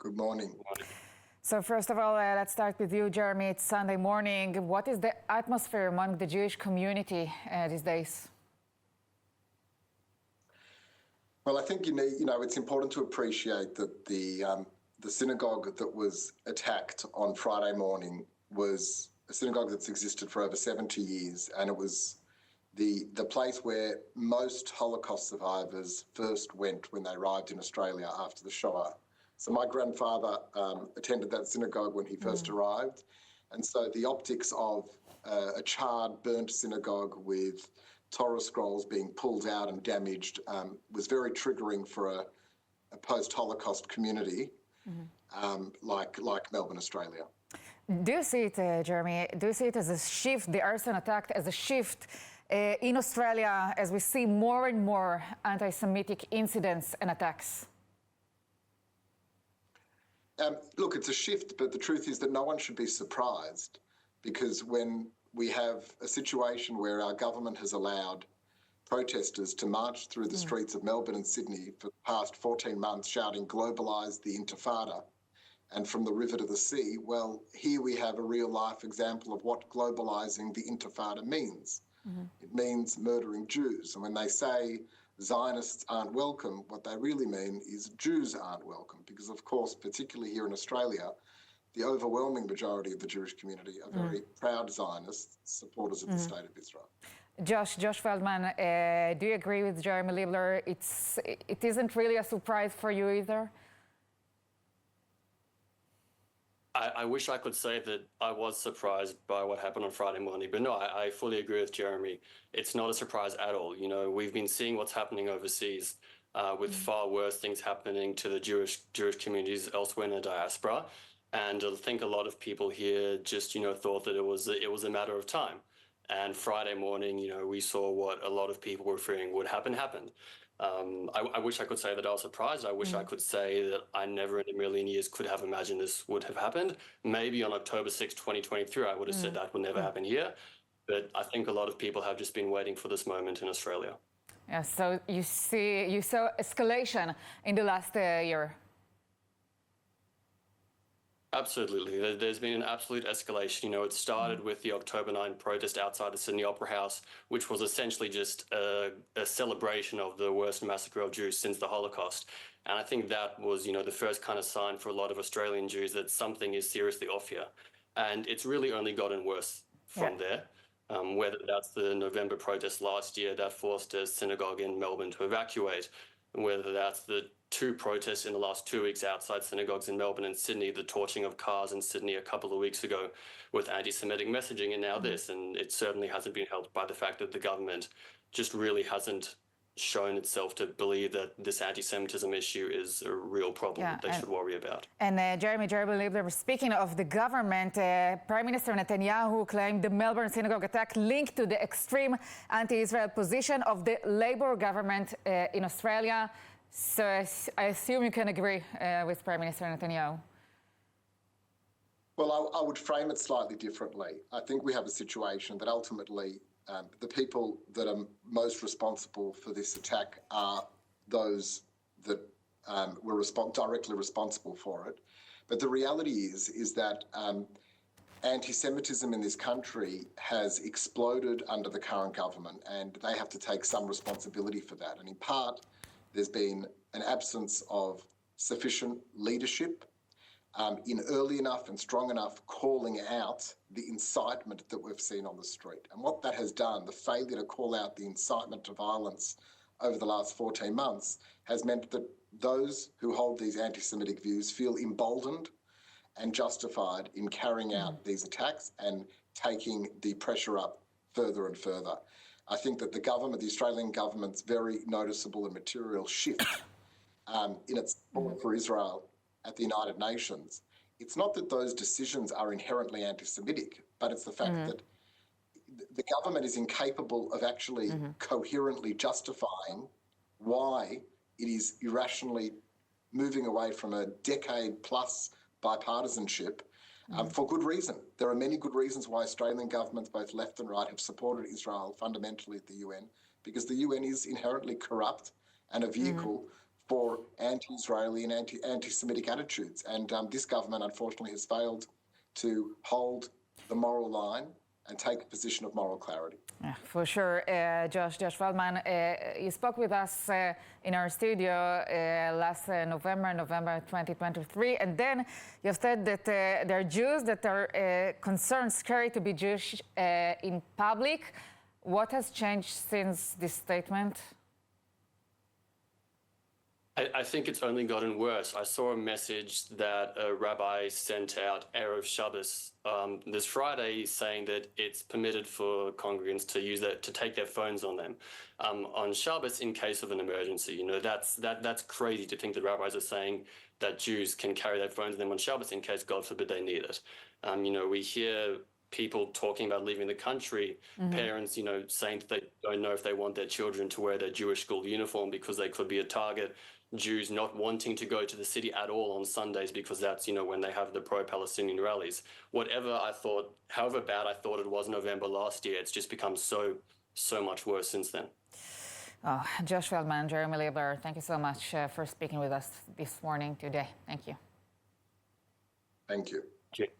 Good morning. So first of all, let's start with you, Jeremy. It's Sunday morning. What is the atmosphere among the Jewish community these days? Well, I think it's important to appreciate that the synagogue that was attacked on Friday morning was a synagogue that's existed for over 70 years, and it was the place where most Holocaust survivors first went when they arrived in Australia after the Shoah. So my grandfather attended that synagogue when he first arrived, and so the optics of a charred, burnt synagogue with Torah scrolls being pulled out and damaged was very triggering for a post-Holocaust community like Melbourne, Australia. Do you see it, Jeremy, do you see it as a shift, the arson attack as a shift in Australia as we see more and more anti-Semitic incidents and attacks? Look, it's a shift, but the truth is that no one should be surprised, because when we have a situation where our government has allowed protesters to march through the streets of Melbourne and Sydney for the past 14 months shouting "globalise the Intifada" and "from the river to the sea," well, here we have a real-life example of what globalising the Intifada means. It means murdering Jews. And when they say Zionists aren't welcome, what they really mean is Jews aren't welcome, because, of course, particularly here in Australia, the overwhelming majority of the Jewish community are very proud Zionists, supporters of the State of Israel. Josh Feldman, do you agree with Jeremy Liebler? It isn't really a surprise for you either? I wish I could say that I was surprised by what happened on Friday morning, but no, I fully agree with Jeremy. It's not a surprise at all. You know, we've been seeing what's happening overseas with far worse things happening to the Jewish communities elsewhere in the diaspora. And I think a lot of people here just, thought that it was a matter of time. And Friday morning, we saw what a lot of people were fearing would happen, happened. I wish I could say that I was surprised. I wish I could say that I never in a million years could have imagined this would have happened. Maybe on October 6, 2023, I would have said that would never happen here. But I think a lot of people have just been waiting for this moment in Australia. Yeah, so you saw escalation in the last year. Absolutely. There's been an absolute escalation. It started with the October 9 protest outside the Sydney Opera House, which was essentially just a celebration of the worst massacre of Jews since the Holocaust. And I think that was, the first kind of sign for a lot of Australian Jews that something is seriously off here. And it's really only gotten worse from there. Whether that's the November protest last year that forced a synagogue in Melbourne to evacuate, whether that's the 2 protests in the last 2 weeks outside synagogues in Melbourne and Sydney, the torching of cars in Sydney a couple of weeks ago with anti-Semitic messaging, and now this. And it certainly hasn't been helped by the fact that the government just really hasn't shown itself to believe that this anti-Semitism issue is a real problem that they should worry about. And Jeremy Liebler, speaking of the government, Prime Minister Netanyahu claimed the Melbourne synagogue attack linked to the extreme anti-Israel position of the Labour government in Australia. So I assume you can agree with Prime Minister Netanyahu. Well, I would frame it slightly differently. I think we have a situation that ultimately the people that are most responsible for this attack are those that were directly responsible for it. But the reality is that anti-Semitism in this country has exploded under the current government, and they have to take some responsibility for that. And in part, there's been an absence of sufficient leadership in early enough and strong enough calling out the incitement that we've seen on the street. And what that has done, the failure to call out the incitement to violence over the last 14 months, has meant that those who hold these anti-Semitic views feel emboldened and justified in carrying out these attacks and taking the pressure up further and further. I think that the Australian government's very noticeable and material shift in its support for Israel at the United Nations, it's not that those decisions are inherently anti-Semitic, but it's the fact that the government is incapable of actually coherently justifying why it is irrationally moving away from a decade-plus bipartisanship for good reason. There are many good reasons why Australian governments, both left and right, have supported Israel fundamentally at the UN, because the UN is inherently corrupt and a vehicle for anti-Israeli and anti-Semitic attitudes. And this government, unfortunately, has failed to hold the moral line and take a position of moral clarity. Yeah, for sure. Josh Feldman, you spoke with us in our studio last November 2023, and then you have said that there are Jews that are concerned, scary to be Jewish in public. What has changed since this statement? I think it's only gotten worse. I saw a message that a rabbi sent out Erev Shabbos this Friday saying that it's permitted for congregants to use that, to take their phones on them on Shabbos in case of an emergency. You know, that's crazy to think that rabbis are saying that Jews can carry their phones on them on Shabbos in case, God forbid, they need it. You know, we hear people talking about leaving the country, parents, you know, saying that they don't know if they want their children to wear their Jewish school uniform because they could be a target. Jews not wanting to go to the city at all on Sundays because that's, you know, when they have the pro-Palestinian rallies. Whatever I thought, however bad I thought it was November last year, it's just become so much worse since then. Oh, Josh Feldman, Jeremy Lieber, thank you so much for speaking with us this morning, today. Thank you. Thank you. Thank you.